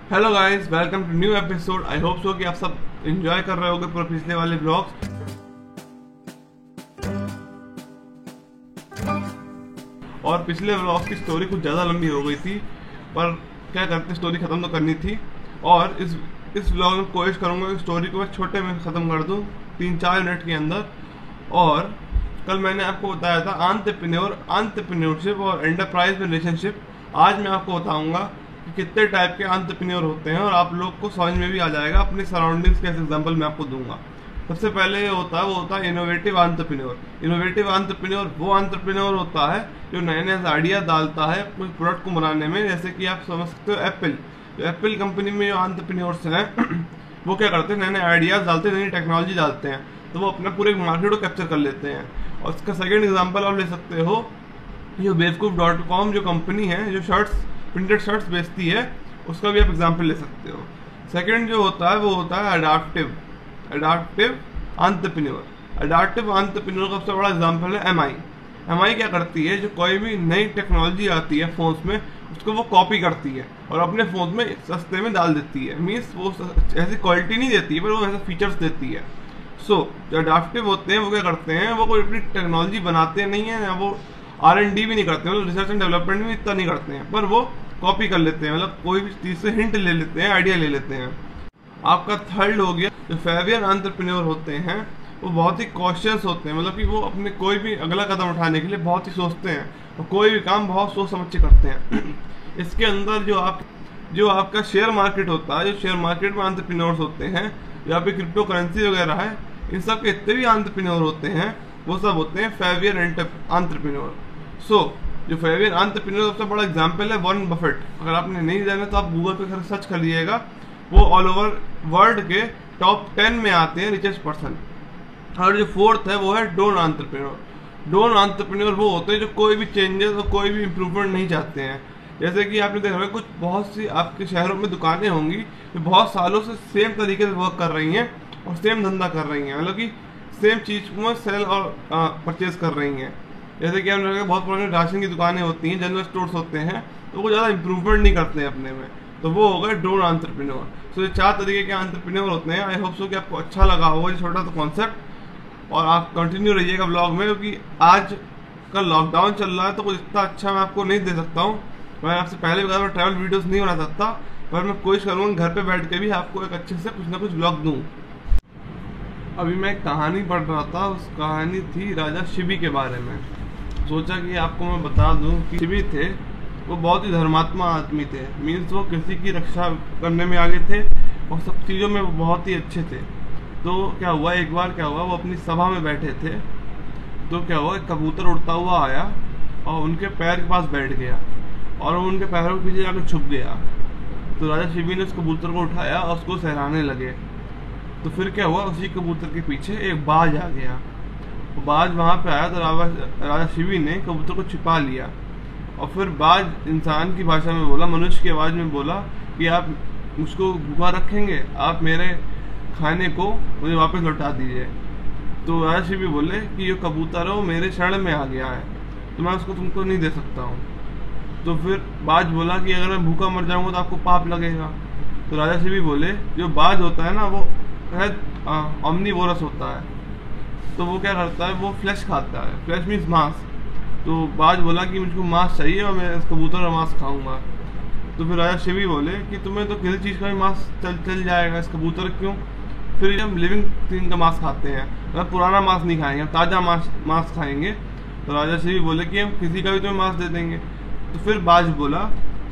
Hello guys, welcome to new episode. I hope so कि आप सब एंजॉय कर रहे होगे पूरे पिछले वाले व्लॉग्स। और पिछले व्लॉग की स्टोरी कुछ ज़्यादा लंबी हो गई थी, पर क्या करते, स्टोरी ख़त्म तो करनी थी। और इस व्लॉग में कोशिश करूँगा कि स्टोरी को मैं छोटे में ख़त्म कर दूँ 3-4 मिनट के अंदर। और कल मैंने आपको बताया था एंटरप्रेन्योरशिप और एंटरप्राइज में रिलेशनशिप। आज मैं आपको बताऊँगा कि कितने टाइप के एंटरप्रेन्योर होते हैं और आप लोग को समझ में भी आ जाएगा। अपने सराउंडिंग्स के एग्जांपल मैं आपको दूंगा। सबसे पहले ये होता है इनोवेटिव एंटरप्रेन्योर। इनोवेटिव एंटरप्रेन्योर वो एंटरप्रेन्योर होता है जो नए नए आइडिया डालता है कोई प्रोडक्ट को बनाने में। जैसे कि आप समझ सकते हो एप्पल कंपनी में जो एंटरप्रेन्योर्स हैं वो क्या करते हैं, नए नए आइडियाज डालते हैं, नई टेक्नोलॉजी डालते हैं, तो वो अपना पूरे मार्केट को कैप्चर कर लेते हैं। और इसका सेकेंड एग्जाम्पल आप ले सकते हो, जो बेवकूफ.com जो कंपनी है जो प्रिंटेड शर्ट्स बेचती है, उसका भी आप एग्जाम्पल ले सकते हो। सेकंड जो होता है वो होता है अडाप्टिव एंटरप्रेन्योर। अडाप्टिव एंटरप्रेन्योर का सबसे बड़ा एग्जाम्पल है एमआई क्या करती है, जो कोई भी नई टेक्नोलॉजी आती है फोन्स में उसको वो कॉपी करती है और अपने फोन में सस्ते में डाल देती है। मीन्स वो ऐसी क्वालिटी नहीं देती है पर वो ऐसे फीचर्स देती है। जो अडाप्टिव होते हैं वो क्या करते हैं, वो कोई अपनी टेक्नोलॉजी बनाते नहीं है, या वो R&D भी नहीं करते, मतलब रिसर्च एंड डेवलपमेंट भी इतना नहीं करते हैं, पर वो कॉपी कर लेते हैं, मतलब कोई भी चीज़ से हिंट ले लेते हैं, आइडिया ले लेते हैं। आपका थर्ड हो गया, जो फेवियर एंटरप्रेन्योर होते हैं वो बहुत ही कॉशियस होते हैं, मतलब कि वो अपने कोई भी अगला कदम उठाने के लिए बहुत ही सोचते हैं और कोई भी काम बहुत सोच समझ के करते हैं। इसके अंदर जो आपका शेयर मार्केट होता है, जो शेयर मार्केट में एंटरप्रेन्योर्स होते हैं, या फिर क्रिप्टो करेंसी वगैरह है, इन सब के इतने भी एंटरप्रेन्योर होते हैं वो सब होते हैं फेवियर एंटरप्रेन्योर। जो फेवियर एंटरप्रेन्योर सबसे बड़ा एग्जांपल है वॉरेन बफेट। अगर आपने नहीं जाना तो आप गूगल पे सर्च कर लीजिएगा, वो ऑल ओवर वर्ल्ड के टॉप 10 में आते हैं रिचेस्ट पर्सन। और जो फोर्थ है वो है डोन एंटरप्रेन्योर। डोन एंटरप्रेन्योर वो होते हैं जो कोई भी चेंजेस और कोई भी इम्प्रूवमेंट नहीं चाहते हैं। जैसे कि आपने देखा होगा बहुत सी आपके शहरों में दुकानें होंगी जो बहुत सालों से सेम तरीके से वर्क कर रही हैं और सेम धंधा कर रही हैं, मतलब कि सेम चीज़ को सेल और परचेज कर रही हैं। जैसे कि हमने बहुत पुरानी राशन की दुकानें होती हैं, जनरल स्टोर्स होते हैं, तो वो ज़्यादा इंप्रूवमेंट नहीं करते हैं अपने में, तो वो हो गए डोन एंटरप्रेन्योर। सो ये 4 तरीके के एंटरप्रेन्योर होते हैं। आई होप सो कि आपको अच्छा लगा होगा ये छोटा सा कॉन्सेप्ट, और आप कंटिन्यू रहिएगा ब्लॉग में, क्योंकि आज का लॉकडाउन चल रहा है तो कुछ इतना अच्छा मैं आपको नहीं दे सकता हूँ। मैं आपसे पहले भी मैं ट्रैवल वीडियोस नहीं बना सकता, पर मैं कोशिश करूँगा घर पे बैठ के भी आपको एक अच्छे से कुछ ना कुछ ब्लॉग दूँ। अभी मैं एक कहानी पढ़ रहा था, उस कहानी थी राजा शिबी के बारे में। सोचा कि आपको मैं बता दूं कि शिबी थे वो बहुत ही धर्मात्मा आदमी थे। मीन्स वो किसी की रक्षा करने में आगे थे और सब चीज़ों में वो बहुत ही अच्छे थे। तो क्या हुआ, एक बार क्या हुआ, वो अपनी सभा में बैठे थे, तो क्या हुआ, एक कबूतर उड़ता हुआ आया और उनके पैर के पास बैठ गया और वो उनके पैरों के पीछे जाकर छुप गया। तो राजा शिबी ने उस कबूतर को उठाया और उसको सहराने लगे। तो फिर क्या हुआ, उसी कबूतर के पीछे एक बाज आ गया। बाज वहाँ पे आया तो राजा शिबी ने कबूतर को छिपा लिया और फिर बाज इंसान की भाषा में बोला, मनुष्य की आवाज़ में बोला कि आप मुझको भूखा रखेंगे, आप मेरे खाने को मुझे वापस लौटा दीजिए। तो राजा शिबी बोले कि ये कबूतर है वो मेरे शरण में आ गया है, तो मैं उसको तुमको नहीं दे सकता हूँ। तो फिर बाज बोला कि अगर मैं भूखा मर जाऊँगा तो आपको पाप लगेगा। तो राजा शिबी बोले, जो बाज होता है ना वो ऑमनीवोरस होता है, तो वो क्या करता है, वो फ्लैश खाता है। फ्लैश मीन्स मांस। तो बाज बोला कि मुझको मांस चाहिए और मैं इस कबूतर का मांस खाऊंगा। तो फिर राजा शिबी बोले कि तुम्हें तो किसी चीज़ का भी मांस चल जाएगा, इस कबूतर क्यों? फिर हम लिविंग थिंग का मांस खाते हैं, मतलब पुराना मांस नहीं खाएंगे, हम ताज़ा मांस खाएंगे। तो राजा शिबी बोले कि हम किसी का भी तुम्हें मांस दे देंगे। तो फिर बाज बोला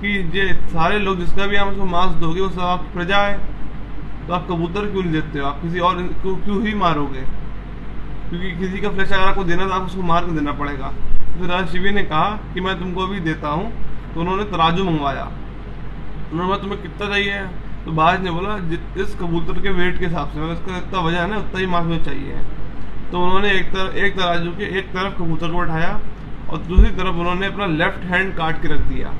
कि ये सारे लोग जिसका भी आप उसको मांस दोगे वो सब आपकी प्रजा है, तो आप कबूतर क्यों नहीं देते हो, आप किसी और को क्यों ही मारोगे? क्योंकि किसी का फ्लैश अगर आपको देना तो आपको उसको मार के देना पड़ेगा। तो राजा शिबी ने कहा कि मैं तुमको अभी देता हूँ। तो उन्होंने तराजू मंगवाया, उन्होंने बोला तुम्हें कितना चाहिए? तो बाज ने बोला इस कबूतर के वेट के हिसाब से, मतलब इसका इतना वजन है ना उतना ही मांस मुझे चाहिए। तो उन्होंने एक तराजू के एक तरफ कबूतर को बैठाया और दूसरी तरफ उन्होंने अपना लेफ्ट हैंड काट के रख दिया।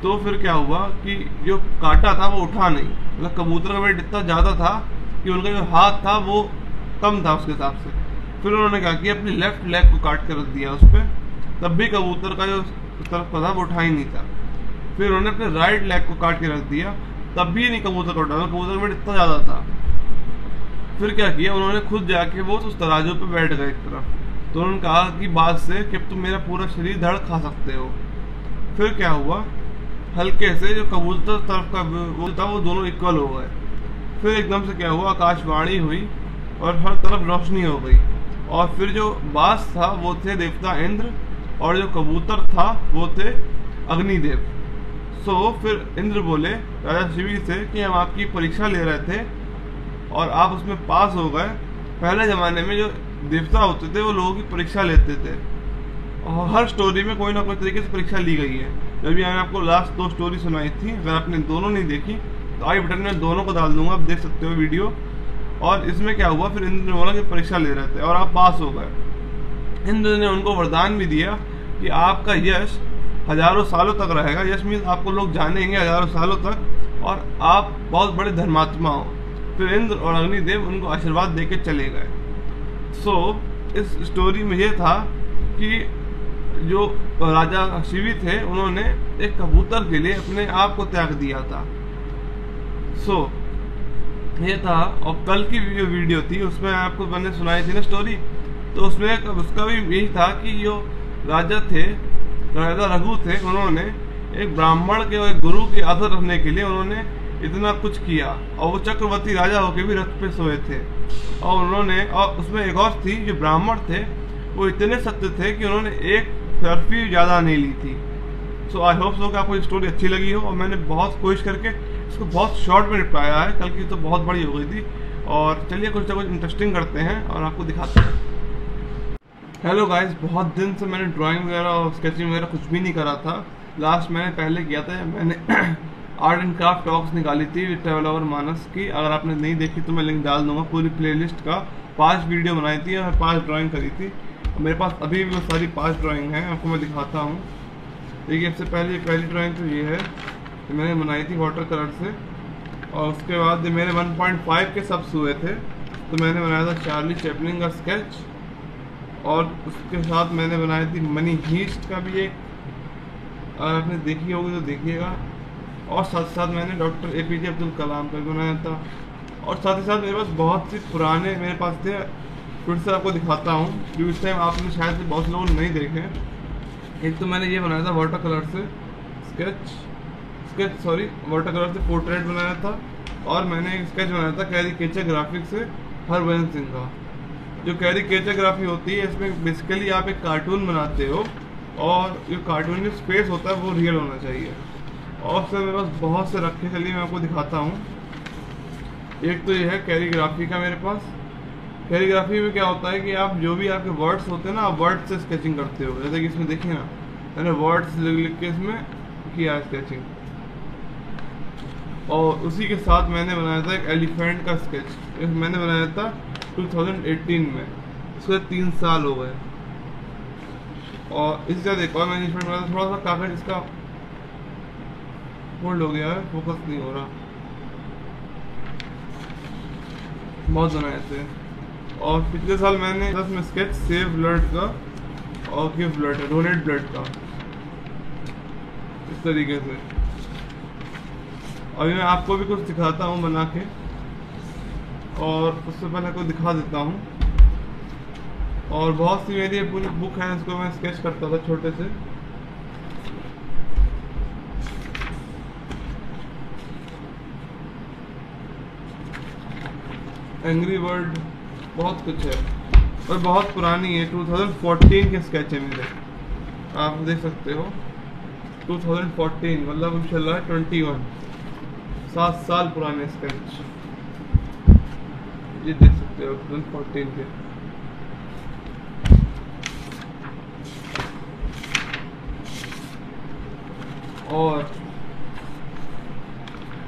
तो फिर क्या हुआ कि जो काटा था वो उठा नहीं, मतलब कबूतर का वेट इतना ज़्यादा था कि उनका जो हाथ था वो कम था उसके हिसाब से। फिर उन्होंने क्या किया, अपनी लेफ्ट लेग को काट कर रख दिया उस पर, तब भी कबूतर का जो तरफ था वो उठा ही नहीं था। फिर उन्होंने अपने राइट लेग को काट के रख दिया, तब भी नहीं कबूतर उड़ा, कबूतर का वेट इतना ज़्यादा था। फिर क्या किया उन्होंने, खुद जाके वो उस तराजू पे बैठ गए एक तरफ। तो उन्होंने कहा कि बात से कि तुम मेरा पूरा शरीर धड़ खा सकते हो। फिर क्या हुआ, हल्के से जो कबूतर तरफ का वो था वो दोनों इक्वल हो गए। फिर एकदम से क्या हुआ, आकाशवाणी हुई और हर तरफ रोशनी हो गई। और फिर जो बास था वो थे देवता इंद्र, और जो कबूतर था वो थे अग्निदेव। फिर इंद्र बोले राजा शिवी से कि हम आपकी परीक्षा ले रहे थे और आप उसमें पास हो गए। पहले ज़माने में जो देवता होते थे वो लोगों की परीक्षा लेते थे, और हर स्टोरी में कोई ना कोई तरीके से परीक्षा ली गई है। जब मैंने आपको लास्ट 2 स्टोरी सुनाई थी, अगर आपने दोनों नहीं देखी तो आई बटन में दोनों को डाल दूंगा, आप देख सकते हो वीडियो। और इसमें क्या हुआ, फिर इंद्र ने बोला कि परीक्षा ले रहे थे और आप पास हो गए। इंद्र ने उनको वरदान भी दिया कि आपका यश हजारों सालों तक रहेगा। यश मीन्स आपको लोग जानेंगे हजारों सालों तक, और आप बहुत बड़े धर्मात्मा हो। फिर इंद्र और अग्निदेव उनको आशीर्वाद देके चले गए। इस स्टोरी में ये था कि जो राजा शिवी थे उन्होंने एक कबूतर के लिए अपने आप को त्याग दिया था। ये था। और कल की जो वीडियो थी उसमें आपको मैंने सुनाई थी ना स्टोरी, तो उसमें उसका भी यही था कि जो राजा थे, राजा रघु थे, उन्होंने एक ब्राह्मण के और एक गुरु के आदर रखने के लिए उन्होंने इतना कुछ किया, और वो चक्रवर्ती राजा होके भी रथ पे सोए थे। और उसमें एक और थी, जो ब्राह्मण थे वो इतने सत्य थे कि उन्होंने एक सर्फी ज़्यादा नहीं ली थी। आई होप सो कि आपको ये स्टोरी अच्छी लगी हो, और मैंने बहुत कोशिश करके इसको बहुत शॉर्ट में निपटाया है। कल की तो बहुत बड़ी हो गई थी। और चलिए कुछ ना कुछ इंटरेस्टिंग करते हैं और आपको दिखाते हैं। हेलो गाइस, बहुत दिन से मैंने ड्राइंग वगैरह और स्केचिंग वगैरह कुछ भी नहीं करा था। लास्ट मैंने पहले किया था, मैंने आर्ट एंड क्राफ्ट टॉक्स निकाली थी ट्रैवल ओवर मानस की। अगर आपने नहीं देखी तो मैं लिंक डाल दूंगा। पूरी प्लेलिस्ट का 5 वीडियो बनाई थी और 5 ड्राइंग करी थी। मेरे पास अभी भी वो सारी 5 ड्राइंग हैं, आपको मैं दिखाता हूँ। देखिए, सबसे पहली ड्राइंग तो ये है, तो मैंने बनाई थी वाटर कलर से। और उसके बाद मेरे 1.5 के सब्स हुए थे, तो मैंने बनाया था चार्ली चैपलिन का स्केच। और उसके साथ मैंने बनाई थी मनी हीस्ट का भी एक, अगर आपने देखी होगी तो देखिएगा। और साथ साथ मैंने डॉक्टर APJ अब्दुल कलाम का भी बनाया था। और साथ ही साथ मेरे पास बहुत सी पुराने मेरे पास थे, फिर से आपको दिखाता हूँ, जो इस टाइम आपने शायद से बहुत लोगों ने नहीं देखे। एक तो मैंने ये बनाया था वाटर कलर से वाटर कलर से पोर्ट्रेट बनाया था। और मैंने एक स्केच बनाया था कैरीकेचर ग्राफिक्स से हरभजन सिंह का। जो कैरीकेचरग्राफी होती है, इसमें बेसिकली आप एक कार्टून बनाते हो, और जो कार्टून में स्पेस होता है वो रियल होना चाहिए। और फिर मेरे पास बहुत से रखे, चलिए मैं आपको दिखाता हूँ। एक तो ये है कैलीग्राफी का मेरे पास। कैलीग्राफी में क्या होता है कि आप जो भी आपके वर्ड्स होते हैं ना, आप वर्ड से स्केचिंग करते हो। जैसे कि इसमें देखिए ना, मैंने वर्ड्स लिख के इसमें किया स्केचिंग। और उसी के साथ मैंने बनाया था एक एलिफेंट का स्केच, मैंने बनाया था 2018 में। इसको 3 साल हो गए। और इसी तरह एक और मैंने एलिफेंट बनाया था, थोड़ा सा कागज इसका फोल्ड हो गया है, फोकस नहीं हो रहा, बहुत बनाए थे। और पिछले साल मैंने 10 में स्केच सेव ब्लड का और गिव ब्लड, डोनेट ब्लड का, इस तरीके से। अभी मैं आपको भी कुछ दिखाता हूँ बना के, और उससे पहले आपको दिखा देता हूँ। और बहुत सी मेरी पूरी बुक है, इसको मैं स्केच करता था छोटे से। एंग्री बर्ड, बहुत कुछ है, और बहुत पुरानी है, 2014 के स्केच है मेरे, आप देख सकते हो। 2014 मतलब अभी चल रहा है 21, 7 साल पुराने स्केच, ये देख सकते हो 2014 के। और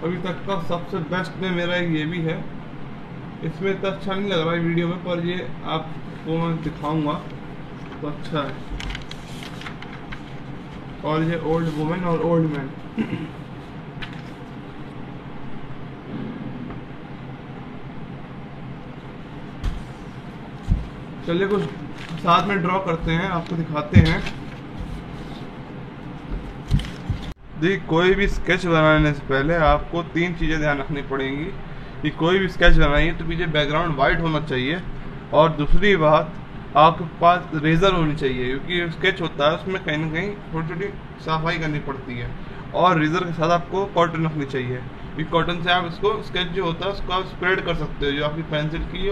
अभी तक का सबसे बेस्ट में मेरा ये भी है। इसमें इतना अच्छा नहीं लग रहा है वीडियो में, पर ये आपको मैं दिखाऊंगा तो अच्छा है। और ये ओल्ड वुमेन और ओल्ड मैन। चलिए कुछ साथ में ड्रॉ करते हैं, आपको दिखाते हैं। देखिए, कोई भी स्केच बनाने से पहले आपको 3 चीज़ें ध्यान रखनी पड़ेंगी कि कोई भी स्केच बनाइए तो पीछे बैकग्राउंड वाइट होना चाहिए, और दूसरी बात, आपके पास रेजर होनी चाहिए, क्योंकि स्केच होता है उसमें कहीं ना कहीं छोटी छोटी सफाई करनी पड़ती है। और रेजर के साथ आपको कॉटन रखनी चाहिए, क्योंकि कॉटन से आप इसको स्केच जो होता है उसको आप स्प्रेड कर सकते हो, जो आपकी पेंसिल की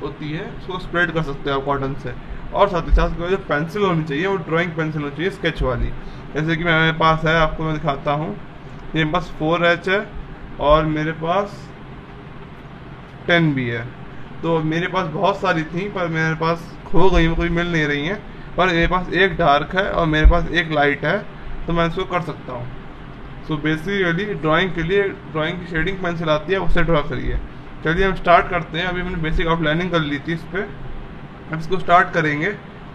होती है उसको स्प्रेड कर सकते हो आप कॉटन से। और साथ ही साथ जो पेंसिल होनी चाहिए वो ड्राइंग पेंसिल होनी चाहिए स्केच वाली, जैसे कि मेरे पास है, आपको मैं दिखाता हूँ। ये मेरे पास 4H है और मेरे पास 10 भी है। तो मेरे पास बहुत सारी थी पर मेरे पास खो गई, कोई मिल नहीं रही हैं, पर मेरे पास एक डार्क है और मेरे पास एक लाइट है, तो मैं इसको कर सकता हूँ। सो बेसिकली ड्राइंग के लिए ड्राइंग की शेडिंग पेंसिल आती है, उससे ड्रॉ करिए। चलिए हम स्टार्ट करते हैं। अभी मैंने बेसिक आउटलाइनिंग कर ली थी इस पर, अब इसको स्टार्ट करेंगे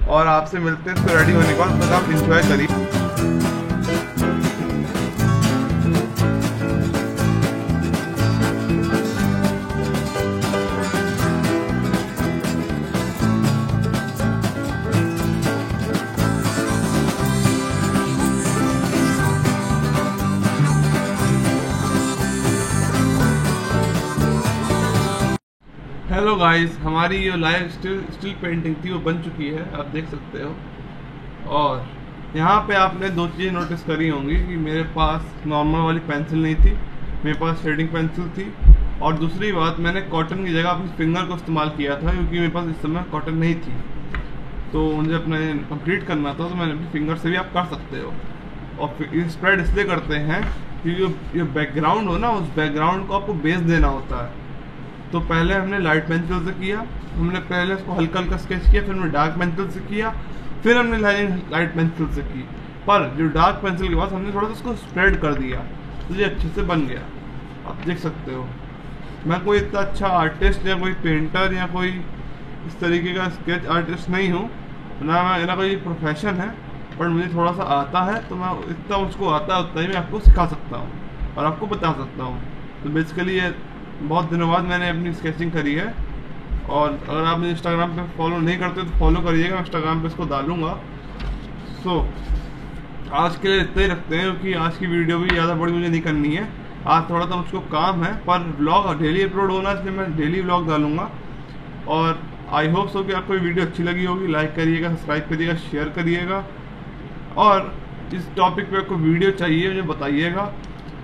और आपसे मिलते हैं इसको रेडी होने के बाद। तक आप इंजॉय करिए। हेलो गाइस, हमारी ये लाइव स्टिल पेंटिंग थी वो बन चुकी है, आप देख सकते हो। और यहाँ पे आपने 2 चीज़ें नोटिस करी होंगी कि मेरे पास नॉर्मल वाली पेंसिल नहीं थी, मेरे पास शेडिंग पेंसिल थी। और दूसरी बात, मैंने कॉटन की जगह अपनी फिंगर को इस्तेमाल किया था, क्योंकि मेरे पास इस समय कॉटन नहीं थी, तो मुझे अपने कंप्लीट करना था, तो मैंने अपनी फिंगर से भी आप कर सकते हो। और स्प्रेड इसलिए करते हैं क्योंकि जो बैकग्राउंड हो ना, उस बैकग्राउंड को आपको बेस देना होता है। तो पहले हमने लाइट पेंसिल से किया, हमने पहले उसको हल्का हल्का स्केच किया, फिर हमने डार्क पेंसिल से किया, फिर हमने लाइट पेंसिल से की। पर जो डार्क पेंसिल के बाद हमने थोड़ा सा उसको स्प्रेड कर दिया, तो ये अच्छे से बन गया, आप देख सकते हो। मैं कोई इतना अच्छा आर्टिस्ट या कोई पेंटर या कोई इस तरीके का स्केच आर्टिस्ट नहीं हूँ, ना मेरा कोई प्रोफेशन है, पर मुझे थोड़ा सा आता है, तो मैं इतना मुझको आता है उतना ही मैं आपको सिखा सकता हूँ और आपको बता सकता हूँ। तो बेसिकली ये बहुत दिनों बाद मैंने अपनी स्केचिंग करी है। और अगर आप मुझे इंस्टाग्राम पे फॉलो नहीं करते तो फॉलो करिएगा, मैं इंस्टाग्राम पे इसको डालूंगा। सो आज के लिए इतना ही रखते हैं, क्योंकि आज की वीडियो भी ज़्यादा बड़ी मुझे नहीं करनी है। आज थोड़ा सा मुझको काम है, पर व्लॉग डेली अपलोड होना है, इसलिए मैं डेली व्लॉग डालूंगा। और आई होप सो कि आपको वीडियो अच्छी लगी होगी। लाइक करिएगा, सब्सक्राइब करिएगा, शेयर करिएगा, और इस टॉपिक पे आपको वीडियो चाहिए मुझे बताइएगा।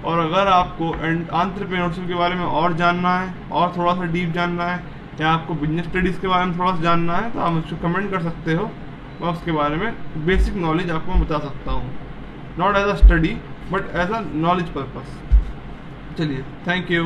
और अगर आपको एंटरप्रेन्योरशिप के बारे में और जानना है, और थोड़ा सा डीप जानना है, या आपको बिजनेस स्टडीज़ के बारे में थोड़ा सा जानना है, तो आप मुझको कमेंट कर सकते हो, मैं उसके बारे में बेसिक नॉलेज आपको बता सकता हूँ, not as a study but as a knowledge purpose. चलिए, थैंक यू।